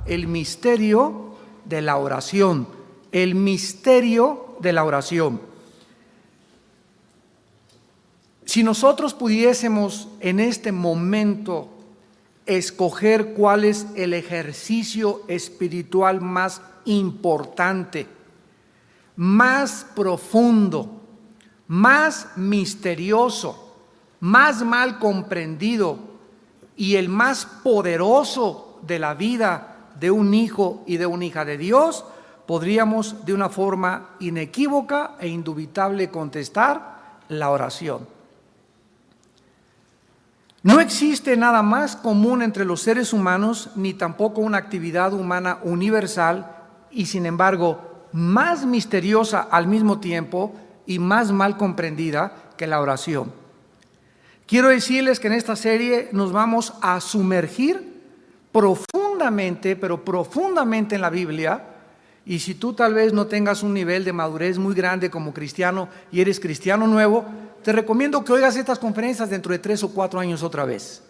el misterio de la oración. El misterio de la oración. Si nosotros pudiésemos en este momento escoger cuál es el ejercicio espiritual más importante, más profundo, más misterioso, más mal comprendido y el más poderoso de la vida de un hijo y de una hija de Dios, podríamos de una forma inequívoca e indubitable contestar: la oración. No existe nada más común entre los seres humanos, ni tampoco una actividad humana universal y sin embargo más misteriosa al mismo tiempo y más mal comprendida que la oración. Quiero decirles que en esta serie nos vamos a sumergir profundamente, pero profundamente en la Biblia. Y si tú tal vez no tengas un nivel de madurez muy grande como cristiano y eres cristiano nuevo, te recomiendo que oigas estas conferencias dentro de 3 o 4 años otra vez.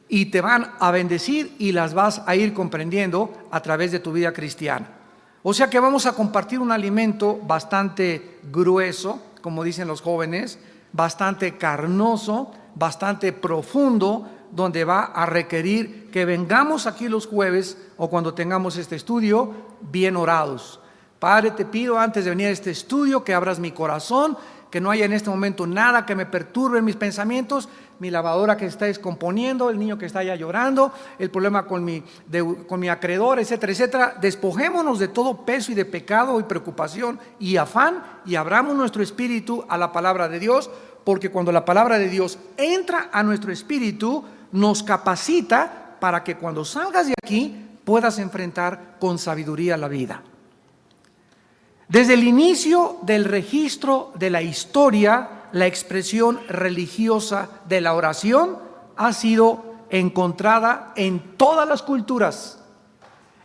Y te van a bendecir y las vas a ir comprendiendo a través de tu vida cristiana. O sea que vamos a compartir un alimento bastante grueso, como dicen los jóvenes, bastante carnoso, bastante profundo, donde va a requerir que vengamos aquí los jueves o cuando tengamos este estudio bien orados. Padre, te pido antes de venir a este estudio que abras mi corazón, que no haya en este momento nada que me perturbe en mis pensamientos, mi lavadora que se está descomponiendo, el niño que está allá llorando, el problema con mi acreedor, etcétera, etcétera. Despojémonos de todo peso y de pecado y preocupación y afán y abramos nuestro espíritu a la palabra de Dios, porque cuando la palabra de Dios entra a nuestro espíritu, nos capacita para que cuando salgas de aquí puedas enfrentar con sabiduría la vida. Desde el inicio del registro de la historia, la expresión religiosa de la oración ha sido encontrada en todas las culturas,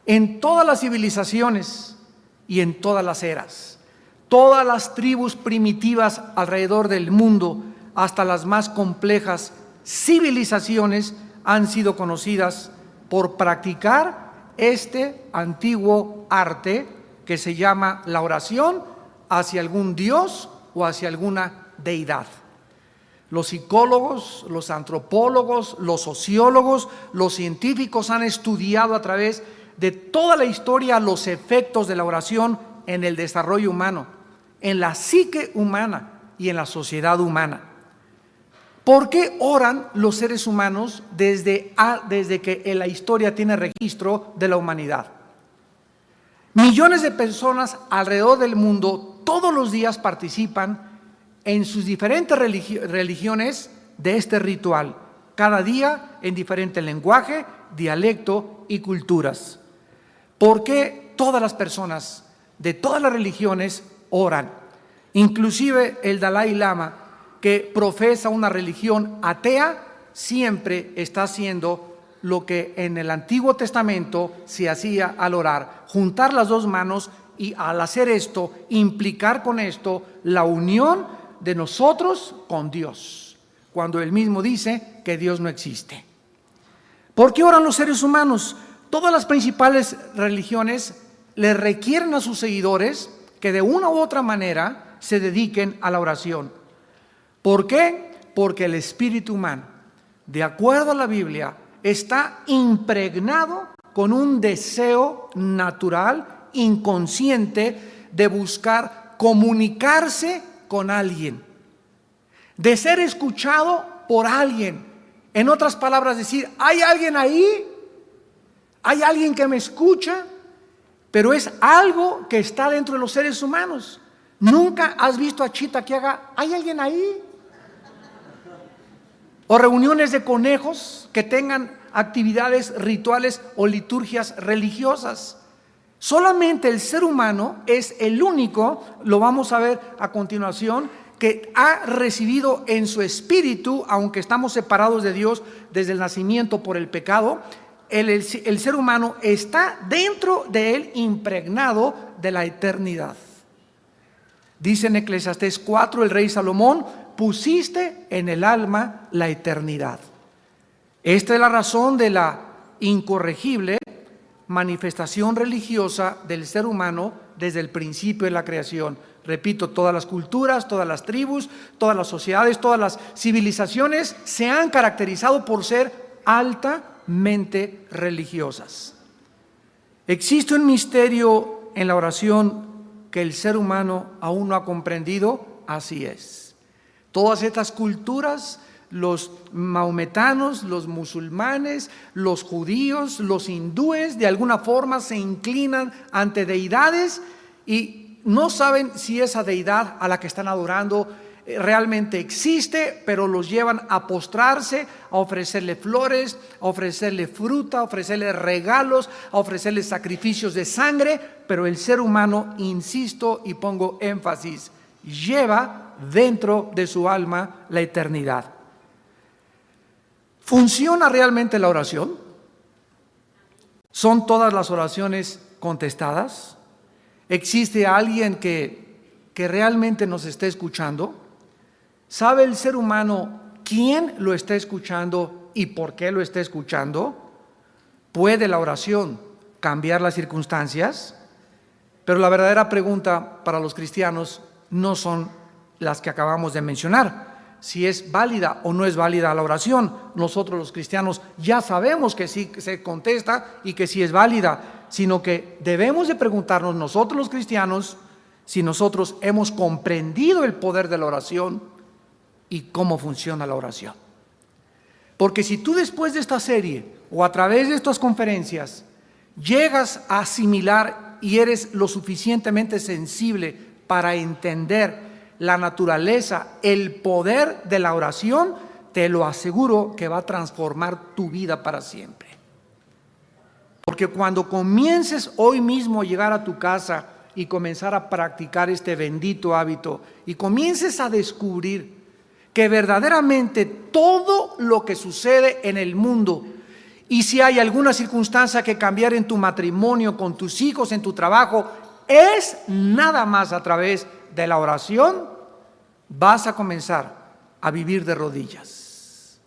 en todas las civilizaciones y en todas las eras. Todas las tribus primitivas alrededor del mundo, hasta las más complejas civilizaciones, han sido conocidas por practicar este antiguo arte que se llama la oración hacia algún dios o hacia alguna deidad. Los psicólogos, los antropólogos, los sociólogos, los científicos han estudiado a través de toda la historia los efectos de la oración en el desarrollo humano, en la psique humana y en la sociedad humana. ¿Por qué oran los seres humanos desde que la historia tiene registro de la humanidad? Millones de personas alrededor del mundo todos los días participan en sus diferentes religiones de este ritual, cada día en diferente lenguaje, dialecto y culturas. ¿Por qué todas las personas de todas las religiones oran? Inclusive el Dalai Lama, que profesa una religión atea, siempre está haciendo lo que en el Antiguo Testamento se hacía al orar: juntar las dos manos y al hacer esto, implicar con esto la unión de nosotros con Dios, cuando Él mismo dice que Dios no existe. ¿Por qué oran los seres humanos? Todas las principales religiones le requieren a sus seguidores que de una u otra manera se dediquen a la oración. ¿Por qué? Porque el espíritu humano, de acuerdo a la Biblia, está impregnado con un deseo natural, inconsciente, de buscar comunicarse con alguien, de ser escuchado por alguien. En otras palabras, decir: hay alguien ahí, hay alguien que me escucha, pero es algo que está dentro de los seres humanos. ¿Nunca has visto a Chita que haga: hay alguien ahí? O reuniones de conejos que tengan actividades rituales o liturgias religiosas. Solamente el ser humano es el único, lo vamos a ver a continuación, que ha recibido en su espíritu, aunque estamos separados de Dios desde el nacimiento por el pecado, el ser humano está dentro de él, impregnado de la eternidad. Dice en Eclesiastés 4 el rey Salomón: pusiste en el alma la eternidad. Esta es la razón de la incorregible manifestación religiosa del ser humano desde el principio de la creación. Repito, todas las culturas, todas las tribus, todas las sociedades, todas las civilizaciones se han caracterizado por ser altamente religiosas. Existe un misterio en la oración que el ser humano aún no ha comprendido. Así es. Todas estas culturas, los maometanos, los musulmanes, los judíos, los hindúes, de alguna forma se inclinan ante deidades y no saben si esa deidad a la que están adorando realmente existe, pero los llevan a postrarse, a ofrecerle flores, a ofrecerle fruta, a ofrecerle regalos, a ofrecerle sacrificios de sangre, pero el ser humano, insisto y pongo énfasis, lleva dentro de su alma la eternidad. ¿Funciona realmente la oración? ¿Son todas las oraciones contestadas? ¿Existe alguien que realmente nos esté escuchando? ¿Sabe el ser humano quién lo está escuchando y por qué lo está escuchando? ¿Puede la oración cambiar las circunstancias? Pero la verdadera pregunta para los cristianos no son las que acabamos de mencionar. Si es válida o no es válida la oración. Nosotros los cristianos ya sabemos que sí se contesta y que sí es válida, sino que debemos de preguntarnos nosotros los cristianos si nosotros hemos comprendido el poder de la oración y cómo funciona la oración. Porque si tú después de esta serie o a través de estas conferencias llegas a asimilar y eres lo suficientemente sensible para entender la naturaleza, el poder de la oración, te lo aseguro que va a transformar tu vida para siempre. Porque cuando comiences hoy mismo a llegar a tu casa y comenzar a practicar este bendito hábito y comiences a descubrir que verdaderamente todo lo que sucede en el mundo, y si hay alguna circunstancia que cambiar en tu matrimonio, con tus hijos, en tu trabajo, es nada más a través de la oración, vas a comenzar a vivir de rodillas.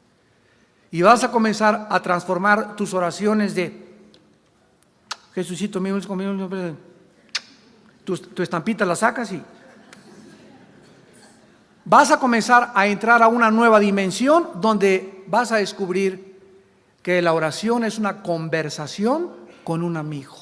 Y vas a comenzar a transformar tus oraciones de Jesucito mío, tu estampita la sacas y vas a comenzar a entrar a una nueva dimensión donde vas a descubrir que la oración es una conversación con un amigo.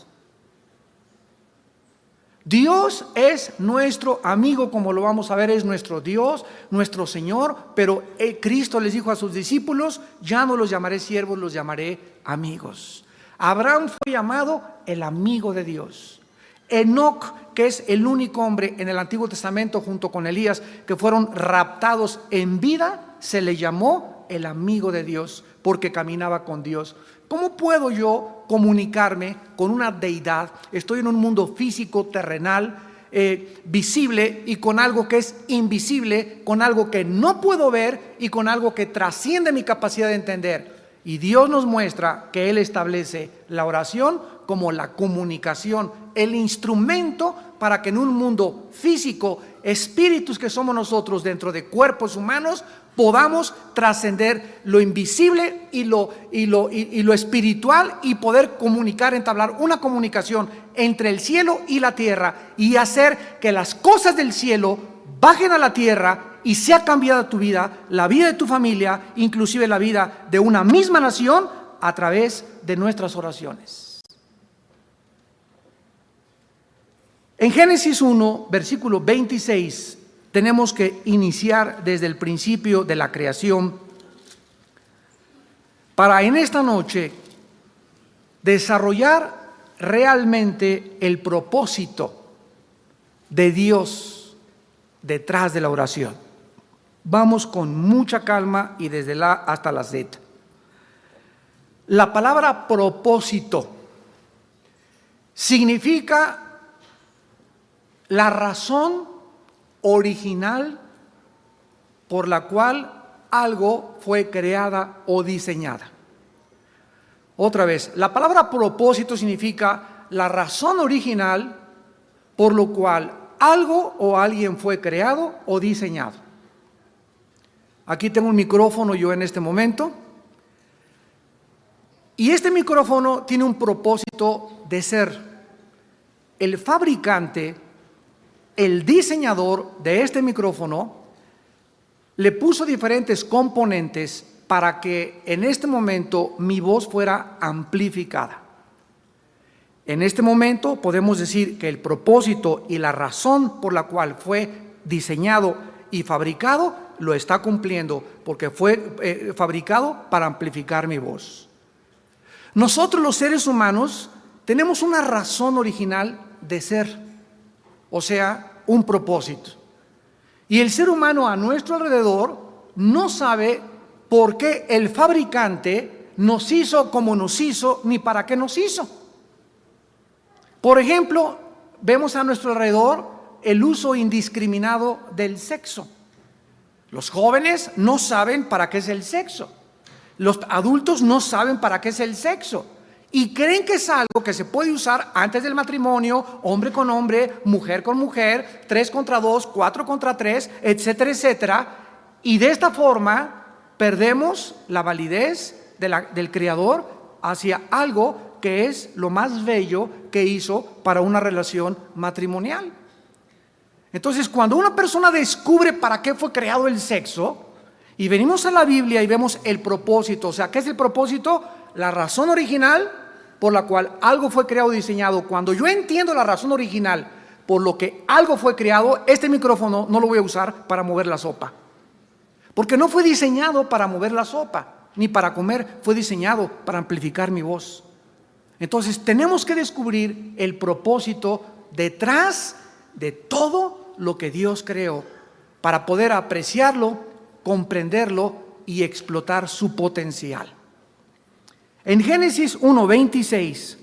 Dios es nuestro amigo, como lo vamos a ver, es nuestro Dios, nuestro Señor, pero Cristo les dijo a sus discípulos, ya no los llamaré siervos, los llamaré amigos. Abraham fue llamado el amigo de Dios. Enoc, que es el único hombre en el Antiguo Testamento junto con Elías que fueron raptados en vida, se le llamó el amigo de Dios porque caminaba con Dios. ¿Cómo puedo yo comunicarme con una deidad? Estoy en un mundo físico, terrenal, visible, y con algo que es invisible, con algo que no puedo ver y con algo que trasciende mi capacidad de entender. Y Dios nos muestra que Él establece la oración como la comunicación, el instrumento para que en un mundo físico, espíritus que somos nosotros dentro de cuerpos humanos, podamos trascender lo invisible y lo espiritual y poder comunicar, entablar una comunicación entre el cielo y la tierra y hacer que las cosas del cielo bajen a la tierra y sea cambiada tu vida, la vida de tu familia, inclusive la vida de una misma nación a través de nuestras oraciones. En Génesis 1, versículo 26, tenemos que iniciar desde el principio de la creación para en esta noche desarrollar realmente el propósito de Dios detrás de la oración. Vamos con mucha calma y desde la A hasta la Z. La palabra propósito significa la razón original por la cual algo fue creada o diseñada. Otra vez, la palabra propósito significa la razón original por lo cual algo o alguien fue creado o diseñado. Aquí tengo un micrófono yo en este momento. Y este micrófono tiene un propósito de ser. El fabricante, el diseñador de este micrófono, le puso diferentes componentes para que en este momento mi voz fuera amplificada. En este momento podemos decir que el propósito y la razón por la cual fue diseñado y fabricado lo está cumpliendo, porque fue fabricado para amplificar mi voz. Nosotros los seres humanos tenemos una razón original de ser, o sea, un propósito. Y el ser humano a nuestro alrededor no sabe por qué el fabricante nos hizo como nos hizo, ni para qué nos hizo. Por ejemplo, vemos a nuestro alrededor el uso indiscriminado del sexo. Los jóvenes no saben para qué es el sexo. Los adultos no saben para qué es el sexo. Y creen que es algo que se puede usar antes del matrimonio, hombre con hombre, mujer con mujer, 3 contra 2, 4 contra 3, etcétera, etcétera. Y de esta forma perdemos la validez del Creador hacia algo que es lo más bello que hizo para una relación matrimonial. Entonces, cuando una persona descubre para qué fue creado el sexo, y venimos a la Biblia y vemos el propósito, o sea, ¿qué es el propósito? La razón original por la cual algo fue creado y diseñado. Cuando yo entiendo la razón original por lo que algo fue creado, este micrófono no lo voy a usar para mover la sopa, porque no fue diseñado para mover la sopa, ni para comer, fue diseñado para amplificar mi voz. Entonces tenemos que descubrir el propósito detrás de todo lo que Dios creó para poder apreciarlo, comprenderlo y explotar su potencial. En Génesis 1:26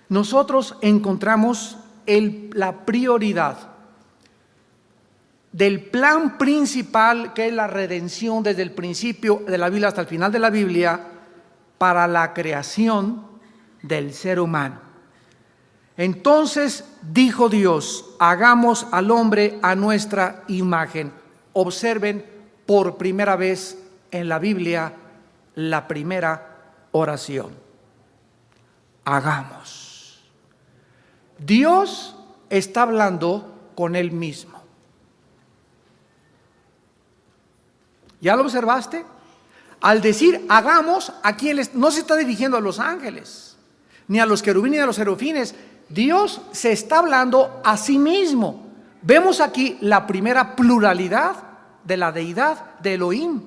nosotros encontramos la prioridad del plan principal, que es la redención desde el principio de la Biblia hasta el final de la Biblia, para la creación del ser humano. Entonces dijo Dios: hagamos al hombre a nuestra imagen. Observen por primera vez en la Biblia la primera oración. Hagamos. Dios está hablando con Él mismo. ¿Ya lo observaste? Al decir hagamos, aquí no se está dirigiendo a los ángeles, ni a los querubines, ni a los serafines. Dios se está hablando a sí mismo. Vemos aquí la primera pluralidad de la deidad de Elohim,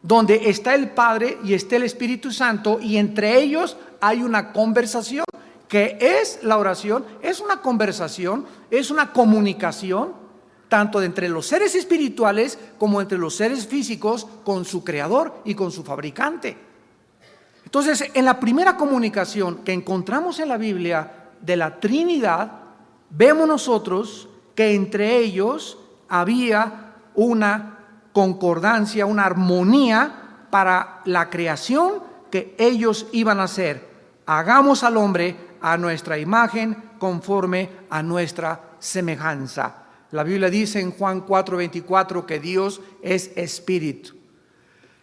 donde está el Padre y está el Espíritu Santo, y entre ellos hay una conversación, que es la oración. Es una conversación, es una comunicación, tanto entre los seres espirituales como entre los seres físicos con su creador y con su fabricante. Entonces, en la primera comunicación que encontramos en la Biblia de la Trinidad, vemos nosotros que entre ellos había una concordancia, una armonía para la creación que ellos iban a hacer. Hagamos al hombre a nuestra imagen, conforme a nuestra semejanza. La Biblia dice en Juan 4:24 que Dios es espíritu.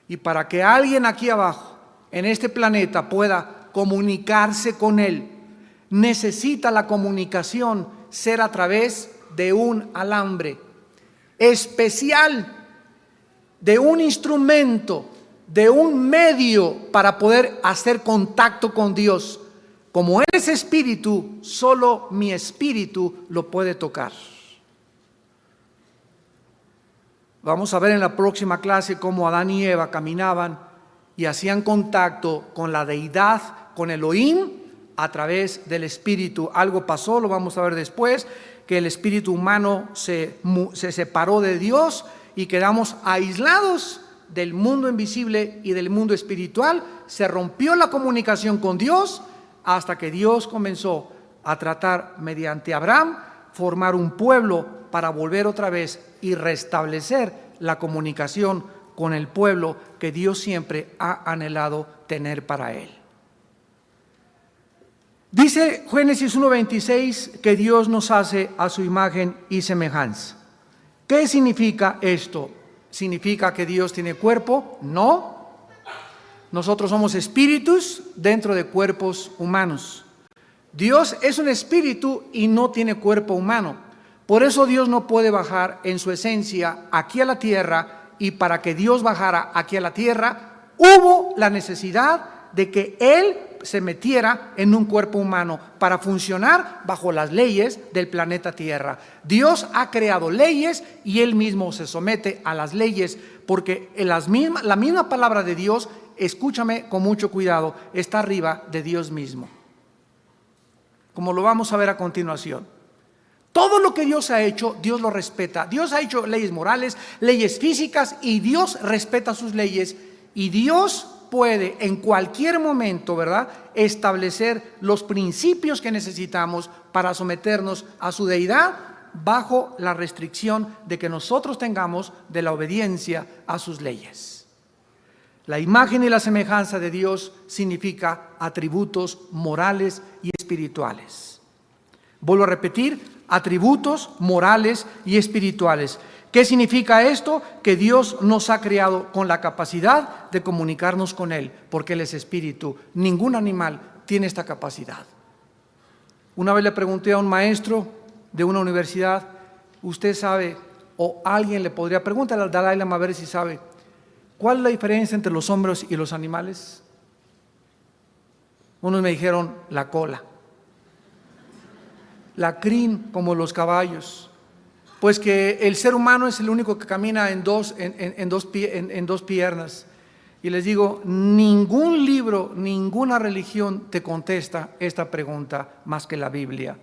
Y para que alguien aquí abajo, en este planeta, pueda comunicarse con Él, necesita la comunicación ser a través de un alambre especial, de un instrumento, de un medio para poder hacer contacto con Dios. Como Él es espíritu, solo mi espíritu lo puede tocar. Vamos a ver en la próxima clase cómo Adán y Eva caminaban y hacían contacto con la deidad, con Elohim, a través del espíritu. Algo pasó, lo vamos a ver después, que el espíritu humano se separó de Dios y quedamos aislados del mundo invisible y del mundo espiritual. Se rompió la comunicación con Dios hasta que Dios comenzó a tratar mediante Abraham, formar un pueblo para volver otra vez y restablecer la comunicación con el pueblo que Dios siempre ha anhelado tener para Él. Dice Génesis 1:26 que Dios nos hace a su imagen y semejanza. ¿Qué significa esto? ¿Significa que Dios tiene cuerpo? No. Nosotros somos espíritus dentro de cuerpos humanos. Dios es un espíritu y no tiene cuerpo humano. Por eso Dios no puede bajar en su esencia aquí a la tierra, y para que Dios bajara aquí a la tierra, hubo la necesidad de que Él se metiera en un cuerpo humano para funcionar bajo las leyes del planeta Tierra. Dios ha creado leyes y Él mismo se somete a las leyes, porque la misma palabra de Dios, escúchame con mucho cuidado, está arriba de Dios mismo, como lo vamos a ver a continuación. Todo lo que Dios ha hecho, Dios lo respeta. Dios ha hecho leyes morales, leyes físicas, y Dios respeta sus leyes, y Dios puede en cualquier momento, ¿verdad?, establecer los principios que necesitamos para someternos a su deidad, bajo la restricción de que nosotros tengamos de la obediencia a sus leyes. La imagen y la semejanza de Dios significa atributos morales y espirituales. Vuelvo a repetir, atributos morales y espirituales. ¿Qué significa esto? Que Dios nos ha creado con la capacidad de comunicarnos con Él, porque Él es espíritu. Ningún animal tiene esta capacidad. Una vez le pregunté a un maestro de una universidad, ¿usted sabe, o alguien le podría, pregúntale al Dalai Lama a ver si sabe, cuál es la diferencia entre los hombres y los animales? Unos me dijeron la cola, la crin como los caballos. Pues que el ser humano es el único que camina en dos piernas. Y les digo, ningún libro, ninguna religión te contesta esta pregunta más que la Biblia.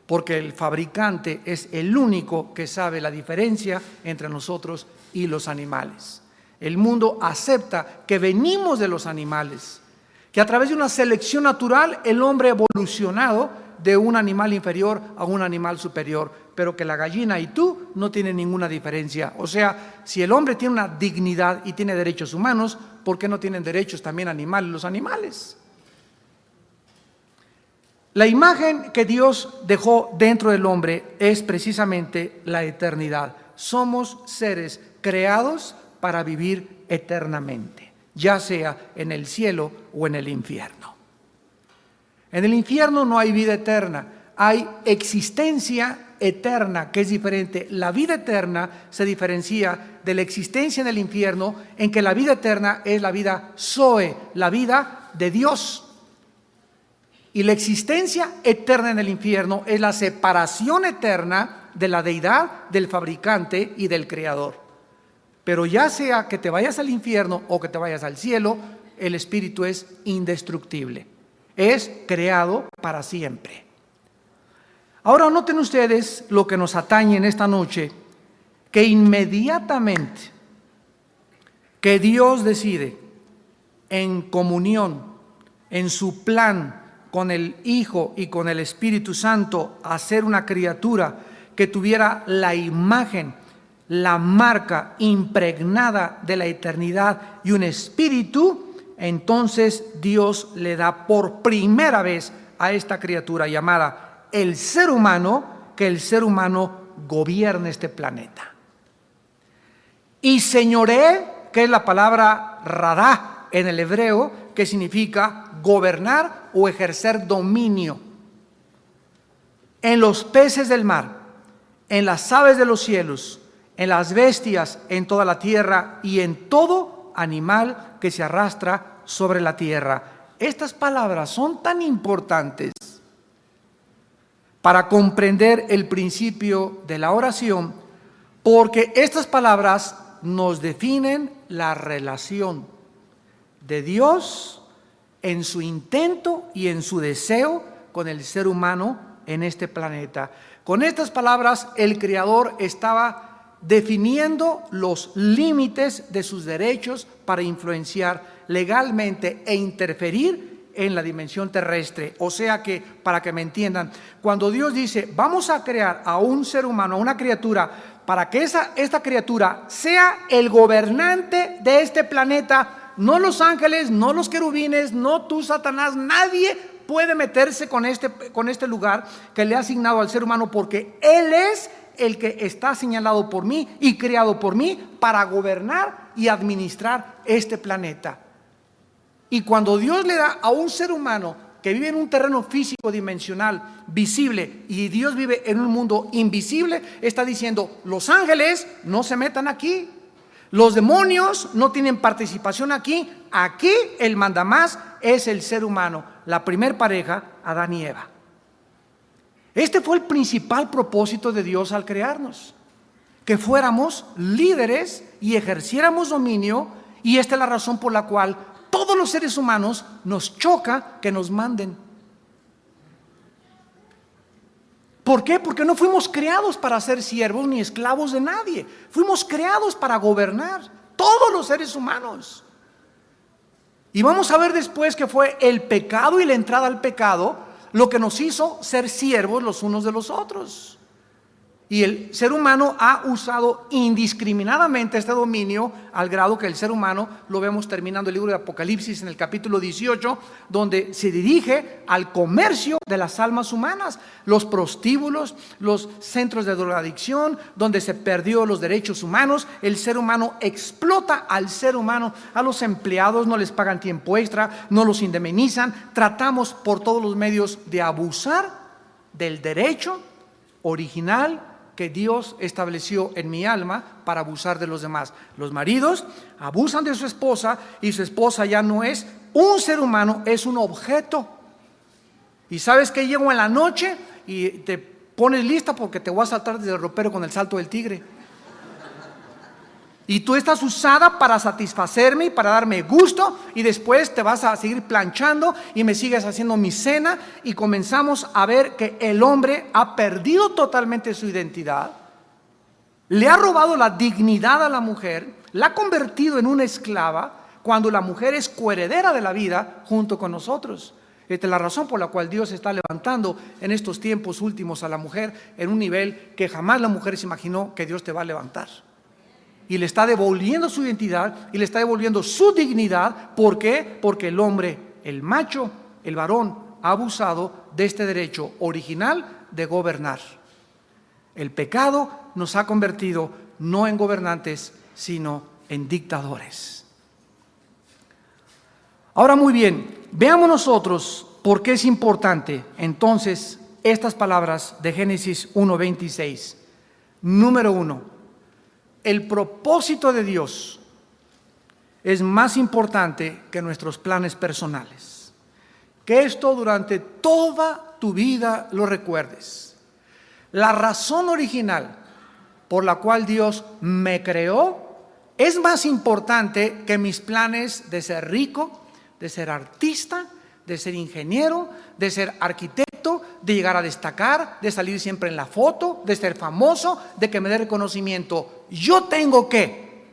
Porque el fabricante es el único que sabe la diferencia entre nosotros y los animales. El mundo acepta que venimos de los animales, que a través de una selección natural el hombre ha evolucionado de un animal inferior a un animal superior, pero que la gallina y tú no tienen ninguna diferencia. O sea, si el hombre tiene una dignidad y tiene derechos humanos, ¿por qué no tienen derechos también animales los animales? La imagen que Dios dejó dentro del hombre es precisamente la eternidad. Somos seres creados para vivir eternamente, ya sea en el cielo o en el infierno. En el infierno no hay vida eterna, hay existencia eterna, que es diferente. La vida eterna se diferencia de la existencia en el infierno, en que la vida eterna es la vida Zoe, la vida de Dios. Y la existencia eterna en el infierno es la separación eterna de la deidad, del fabricante y del creador. Pero ya sea que te vayas al infierno o que te vayas al cielo, el espíritu es indestructible. Es creado para siempre. Ahora noten ustedes lo que nos atañe en esta noche, que inmediatamente que Dios decide en comunión, en su plan con el Hijo y con el Espíritu Santo, hacer una criatura que tuviera la imagen, la marca impregnada de la eternidad y un espíritu, entonces Dios le da por primera vez a esta criatura llamada el ser humano, que el ser humano gobierne este planeta. Y señoree, que es la palabra radá en el hebreo, que significa gobernar o ejercer dominio, en los peces del mar, en las aves de los cielos, en las bestias en toda la tierra y en todo animal que se arrastra sobre la tierra. Estas palabras son tan importantes para comprender el principio de la oración, porque estas palabras nos definen la relación de Dios en su intento y en su deseo con el ser humano en este planeta. Con estas palabras, el Creador estaba definiendo los límites de sus derechos para influenciar legalmente e interferir en la dimensión terrestre. O sea que, para que me entiendan, cuando Dios dice, vamos a crear a un ser humano, a una criatura, para que esta criatura sea el gobernante de este planeta, no los ángeles, no los querubines, no tú, Satanás, nadie puede meterse con este lugar que le ha asignado al ser humano, porque Él es el que está señalado por mí y creado por mí para gobernar y administrar este planeta. Y cuando Dios le da a un ser humano que vive en un terreno físico dimensional visible y Dios vive en un mundo invisible, está diciendo: los ángeles no se metan aquí, los demonios no tienen participación aquí. Aquí el mandamás es el ser humano, la primer pareja, Adán y Eva. Este fue el principal propósito de Dios al crearnos, que fuéramos líderes y ejerciéramos dominio. Y esta es la razón por la cual todos los seres humanos nos choca que nos manden. ¿Por qué? Porque no fuimos creados para ser siervos ni esclavos de nadie. Fuimos creados para gobernar, todos los seres humanos. Y vamos a ver después que fue el pecado y la entrada al pecado lo que nos hizo ser siervos los unos de los otros. Y el ser humano ha usado indiscriminadamente este dominio, al grado que el ser humano, lo vemos terminando el libro de Apocalipsis en el capítulo 18, donde se dirige al comercio de las almas humanas, los prostíbulos, los centros de drogadicción, donde se perdió los derechos humanos. El ser humano explota al ser humano. A los empleados no les pagan tiempo extra, no los indemnizan. Tratamos por todos los medios de abusar del derecho original que Dios estableció en mi alma para abusar de los demás. Los maridos abusan de su esposa y su esposa ya no es un ser humano, es un objeto. Y sabes que llego en la noche y te pones lista porque te voy a saltar desde el ropero con el salto del tigre. Y tú estás usada para satisfacerme y para darme gusto, y después te vas a seguir planchando y me sigues haciendo mi cena, y comenzamos a ver que el hombre ha perdido totalmente su identidad, le ha robado la dignidad a la mujer, la ha convertido en una esclava, cuando la mujer es coheredera de la vida junto con nosotros. Esta es la razón por la cual Dios está levantando en estos tiempos últimos a la mujer en un nivel que jamás la mujer se imaginó que Dios te va a levantar. Y le está devolviendo su identidad y le está devolviendo su dignidad. ¿Por qué? Porque el hombre, el macho, el varón, ha abusado de este derecho original de gobernar. El pecado nos ha convertido no en gobernantes, sino en dictadores. Ahora, muy bien, veamos nosotros por qué es importante entonces estas palabras de Génesis 1:26. Número 1. El propósito de Dios es más importante que nuestros planes personales. Que esto durante toda tu vida lo recuerdes. La razón original por la cual Dios me creó es más importante que mis planes de ser rico, de ser artista, de ser ingeniero, de ser arquitecto, de llegar a destacar, de salir siempre en la foto, de ser famoso, de que me dé reconocimiento. Yo tengo que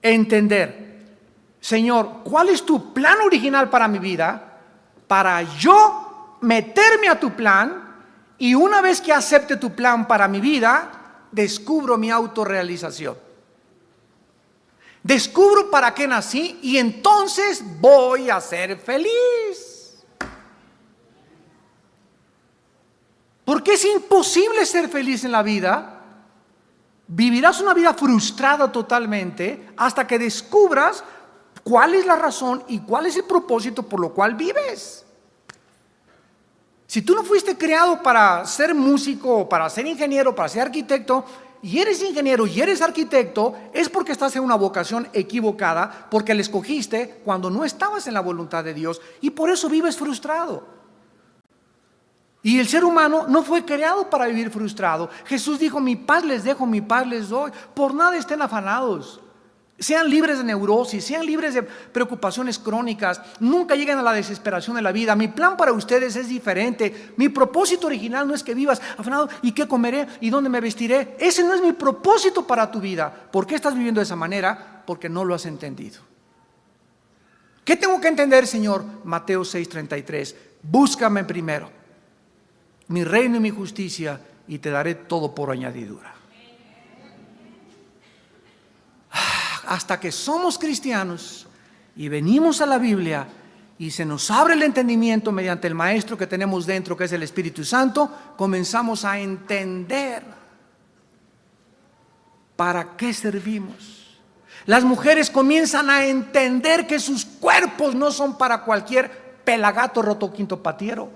entender, Señor, ¿cuál es tu plan original para mi vida? Para yo meterme a tu plan, y una vez que acepte tu plan para mi vida, descubro mi autorrealización. Descubro para qué nací y entonces voy a ser feliz. Porque es imposible ser feliz en la vida. Vivirás una vida frustrada totalmente hasta que descubras cuál es la razón y cuál es el propósito por lo cual vives. Si tú no fuiste creado para ser músico, para ser ingeniero, para ser arquitecto, y eres ingeniero y eres arquitecto, es porque estás en una vocación equivocada, porque la escogiste cuando no estabas en la voluntad de Dios, y por eso vives frustrado. Y el ser humano no fue creado para vivir frustrado. Jesús dijo: mi paz les dejo, mi paz les doy. Por nada estén afanados. Sean libres de neurosis, sean libres de preocupaciones crónicas. Nunca lleguen a la desesperación de la vida. Mi plan para ustedes es diferente. Mi propósito original no es que vivas afanado y qué comeré y dónde me vestiré. Ese no es mi propósito para tu vida. ¿Por qué estás viviendo de esa manera? Porque no lo has entendido. ¿Qué tengo que entender, Señor? Mateo 6:33. Búscame primero mi reino y mi justicia, y te daré todo por añadidura. Hasta que somos cristianos y venimos a la Biblia y se nos abre el entendimiento mediante el maestro que tenemos dentro, que es el Espíritu Santo, comenzamos a entender para qué servimos. Las mujeres comienzan a entender que sus cuerpos no son para cualquier pelagato roto quinto patiero,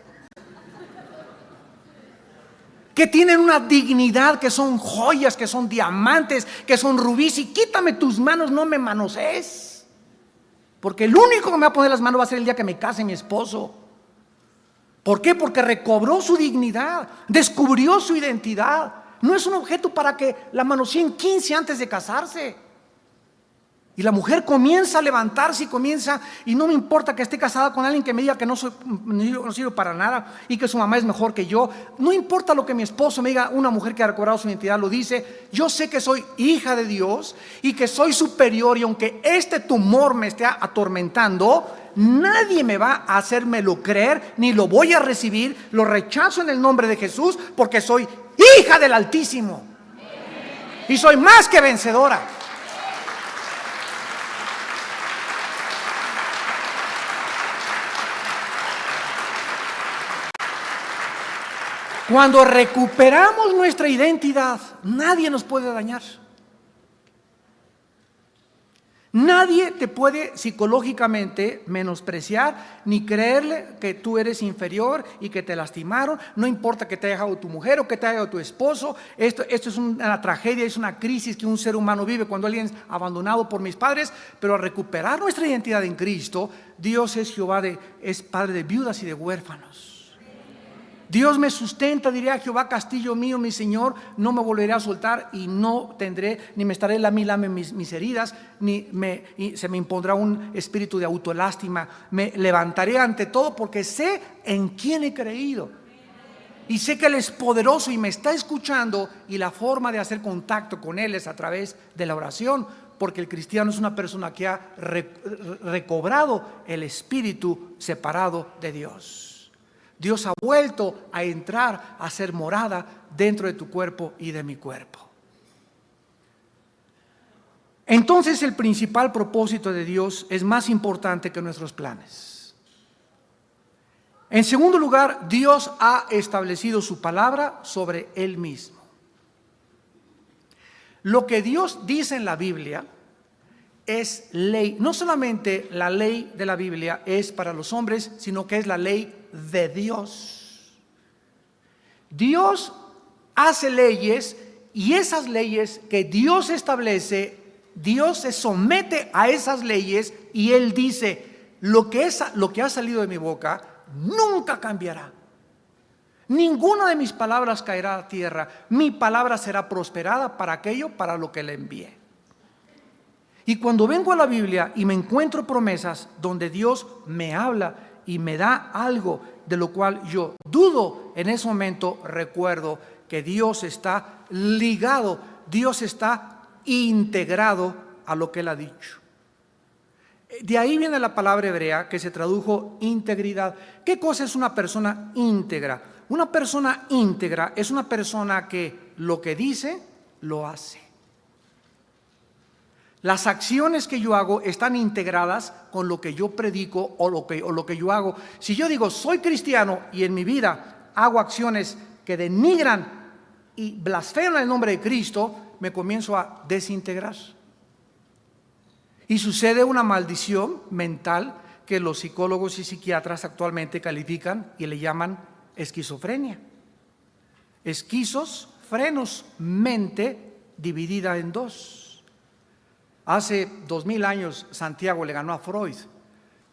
que tienen una dignidad, que son joyas, que son diamantes, que son rubíes. Y quítame tus manos, no me manosees, porque el único que me va a poner las manos va a ser el día que me case mi esposo. ¿Por qué? Porque recobró su dignidad, descubrió su identidad. No es un objeto para que la manoseen 15 antes de casarse. Y la mujer comienza a levantarse y no me importa que esté casada con alguien que me diga que no sirvo para nada y que su mamá es mejor que yo. No importa lo que mi esposo me diga, una mujer que ha recobrado su identidad lo dice. Yo sé que soy hija de Dios y que soy superior, y aunque este tumor me esté atormentando, nadie me va a hacérmelo creer, ni lo voy a recibir. Lo rechazo en el nombre de Jesús, porque soy hija del Altísimo y soy más que vencedora. Cuando recuperamos nuestra identidad, nadie nos puede dañar. Nadie te puede psicológicamente menospreciar, ni creerle que tú eres inferior y que te lastimaron. No importa que te haya dejado tu mujer o que te haya dejado tu esposo. Esto es una tragedia, es una crisis que un ser humano vive cuando alguien es abandonado por mis padres. Pero al recuperar nuestra identidad en Cristo, Dios es Jehová, es Padre de viudas y de huérfanos. Dios me sustenta, diría Jehová, castillo mío, mi Señor, no me volveré a soltar y no tendré, ni me estaré lame mis heridas, y se me impondrá un espíritu de autolástima. Me levantaré ante todo porque sé en quién he creído. Y sé que Él es poderoso y me está escuchando, y la forma de hacer contacto con Él es a través de la oración, porque el cristiano es una persona que ha recobrado el espíritu separado de Dios. Dios ha vuelto a entrar, a ser morada dentro de tu cuerpo y de mi cuerpo. Entonces el principal propósito de Dios es más importante que nuestros planes. En segundo lugar, Dios ha establecido su palabra sobre Él mismo. Lo que Dios dice en la Biblia es ley. No solamente la ley de la Biblia es para los hombres, sino que es la ley de Dios. Dios hace leyes, y esas leyes que Dios establece, Dios se somete a esas leyes, y Él dice: lo que ha salido de mi boca nunca cambiará. Ninguna de mis palabras caerá a tierra. Mi palabra será prosperada para aquello para lo que le envié. Y cuando vengo a la Biblia y me encuentro promesas donde Dios me habla y me da algo de lo cual yo dudo, en ese momento recuerdo que Dios está ligado, Dios está integrado a lo que Él ha dicho. De ahí viene la palabra hebrea que se tradujo integridad. ¿Qué cosa es una persona íntegra? Una persona íntegra es una persona que lo que dice, lo hace. Las acciones que yo hago están integradas con lo que yo predico o lo que yo hago. Si yo digo soy cristiano y en mi vida hago acciones que denigran y blasfeman el nombre de Cristo, me comienzo a desintegrar. Y sucede una maldición mental que los psicólogos y psiquiatras actualmente califican y le llaman esquizofrenia. Esquizos, frenos, mente dividida en dos. Hace 2000 años Santiago le ganó a Freud,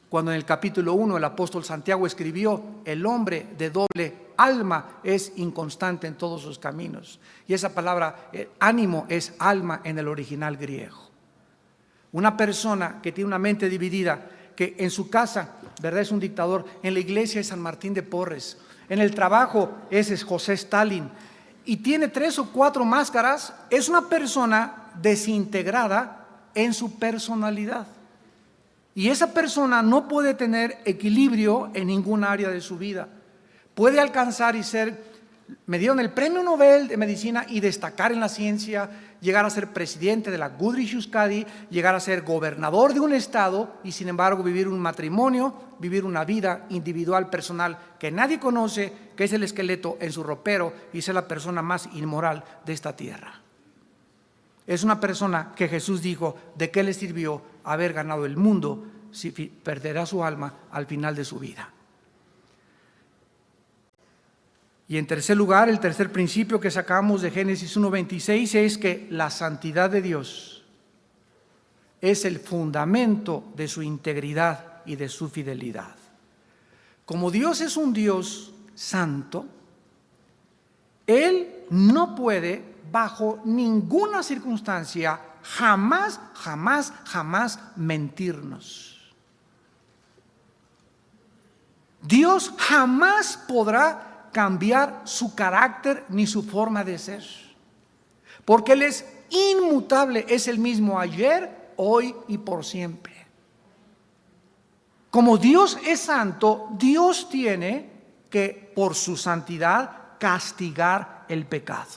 cuando en el capítulo 1 el apóstol Santiago escribió: el hombre de doble alma es inconstante en todos sus caminos. Y esa palabra ánimo es alma en el original griego. Una persona que tiene una mente dividida, que en su casa, ¿verdad?, es un dictador, en la iglesia es San Martín de Porres, en el trabajo es José Stalin, y tiene 3 o 4 máscaras, es una persona desintegrada en su personalidad. Y esa persona no puede tener equilibrio en ningún área de su vida. Puede alcanzar y me dieron el premio Nobel de Medicina y destacar en la ciencia, llegar a ser presidente de la Goodrich Euskadi, llegar a ser gobernador de un estado, y sin embargo vivir un matrimonio, vivir una vida individual, personal, que nadie conoce, que es el esqueleto en su ropero, y ser la persona más inmoral de esta tierra. es una persona que Jesús dijo, ¿de qué le sirvió haber ganado el mundo si perderá su alma al final de su vida? Y en tercer lugar, el tercer principio que sacamos de Génesis 1:26 es que la santidad de Dios es el fundamento de su integridad y de su fidelidad. Como Dios es un Dios santo, Él no puede, bajo ninguna circunstancia, jamás mentirnos. Dios jamás podrá cambiar su carácter ni su forma de ser, porque Él es inmutable, es el mismo ayer, hoy y por siempre. Como Dios es santo, Dios tiene que, por su santidad, castigar el pecado.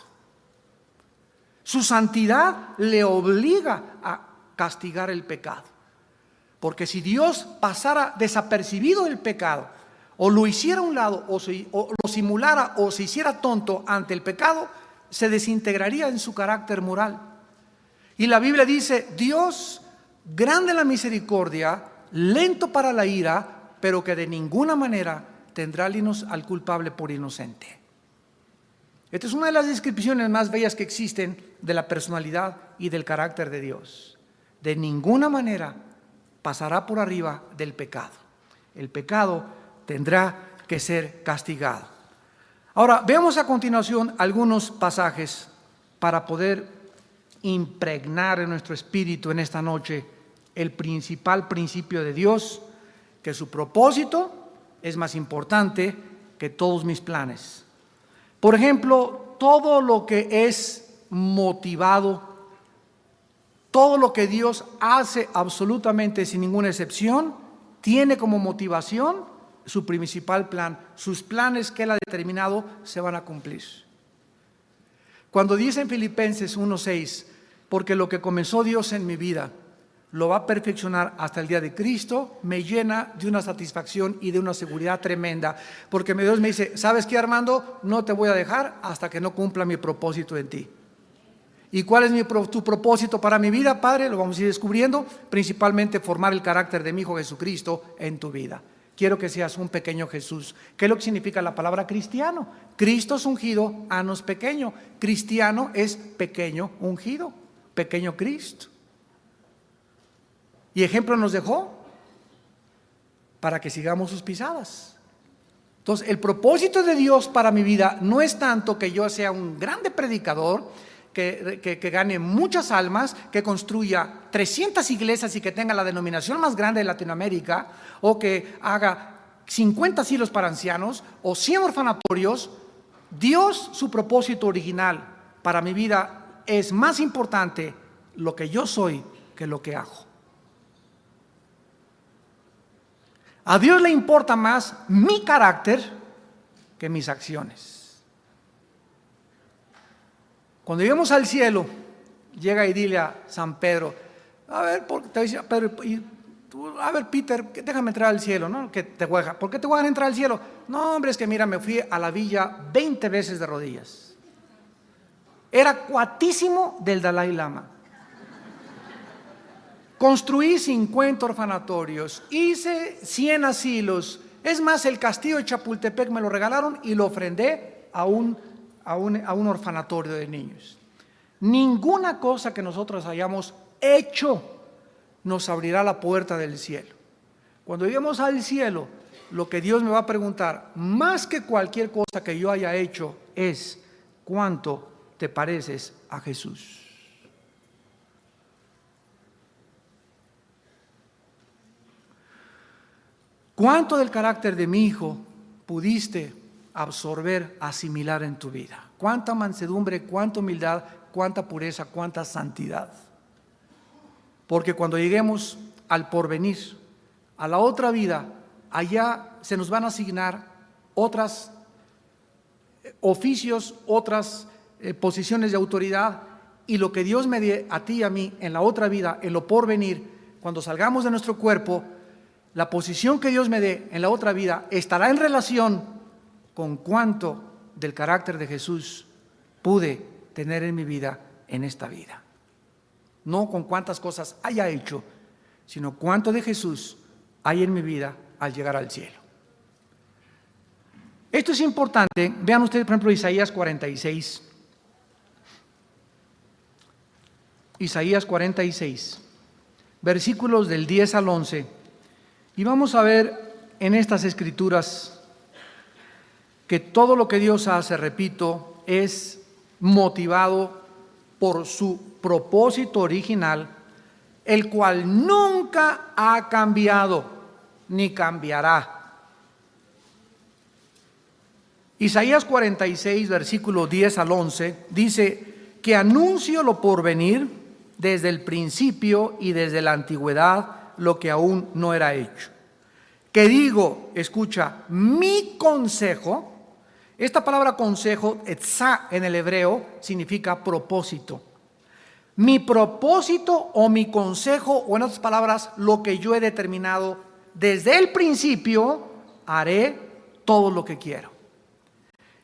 Su santidad le obliga a castigar el pecado, porque si Dios pasara desapercibido el pecado, o lo hiciera a un lado, o lo simulara, o se hiciera tonto ante el pecado, se desintegraría en su carácter moral. Y la Biblia dice, Dios, grande en la misericordia, lento para la ira, pero que de ninguna manera tendrá al culpable por inocente. Esta es una de las descripciones más bellas que existen de la personalidad y del carácter de Dios. De ninguna manera pasará por arriba del pecado. El pecado tendrá que ser castigado. Ahora, veamos a continuación algunos pasajes para poder impregnar en nuestro espíritu en esta noche el principal principio de Dios, que su propósito es más importante que todos mis planes. Por ejemplo, todo lo que es motivado, todo lo que Dios hace absolutamente sin ninguna excepción, tiene como motivación su principal plan. Sus planes que Él ha determinado se van a cumplir. Cuando dice en Filipenses 1:6, porque lo que comenzó Dios en mi vida lo va a perfeccionar hasta el día de Cristo, me llena de una satisfacción y de una seguridad tremenda, porque Dios me dice, ¿sabes qué, Armando? No te voy a dejar hasta que no cumpla mi propósito en ti. ¿Y cuál es tu propósito para mi vida, Padre? Lo vamos a ir descubriendo, principalmente formar el carácter de mi Hijo Jesucristo en tu vida. Quiero que seas un pequeño Jesús. ¿Qué es lo que significa la palabra cristiano? Cristo es ungido, anos pequeño. Cristiano es pequeño ungido, pequeño Cristo. Y ejemplo nos dejó para que sigamos sus pisadas. Entonces, el propósito de Dios para mi vida no es tanto que yo sea un grande predicador, que gane muchas almas, que construya 300 iglesias y que tenga la denominación más grande de Latinoamérica, o que haga 50 asilos para ancianos o 100 orfanatorios. Dios, su propósito original para mi vida es más importante lo que yo soy que lo que hago. A Dios le importa más mi carácter que mis acciones. Cuando lleguemos al cielo, llega y dile a San Pedro, a ver, te dice Pedro, a ver, Peter, déjame entrar al cielo, ¿no? ¿Por qué te voy a entrar al cielo? No, hombre, es que mira, me fui a la villa 20 veces de rodillas. Era cuatísimo del Dalai Lama. Construí 50 orfanatorios, hice 100 asilos. Es más, el castillo de Chapultepec me lo regalaron y lo ofrendé a un orfanatorio de niños. Ninguna cosa que nosotros hayamos hecho nos abrirá la puerta del cielo. Cuando lleguemos al cielo, lo que Dios me va a preguntar, más que cualquier cosa que yo haya hecho, es ¿cuánto te pareces a Jesús? ¿Cuánto del carácter de mi Hijo pudiste absorber, asimilar en tu vida? ¿Cuánta mansedumbre, cuánta humildad, cuánta pureza, cuánta santidad? Porque cuando lleguemos al porvenir, a la otra vida, allá se nos van a asignar otros oficios, otras posiciones de autoridad, y lo que Dios me dé a ti y a mí en la otra vida, en lo porvenir, cuando salgamos de nuestro cuerpo, la posición que Dios me dé en la otra vida estará en relación con cuánto del carácter de Jesús pude tener en mi vida en esta vida. no con cuántas cosas haya hecho, sino cuánto de Jesús hay en mi vida al llegar al cielo. Esto es importante. Vean ustedes, por ejemplo, Isaías 46. Isaías 46, versículos del 10 al 11. Y vamos a ver en estas escrituras que todo lo que Dios hace, repito, es motivado por su propósito original, el cual nunca ha cambiado ni cambiará. Isaías 46, versículo 10 al 11, dice que anuncio lo porvenir desde el principio y desde la antigüedad, lo que aún no era hecho. Que digo, escucha, mi consejo. Esta palabra consejo, etzá en el hebreo, significa propósito. Mi propósito o mi consejo, o en otras palabras, lo que yo he determinado desde el principio, haré todo lo que quiero.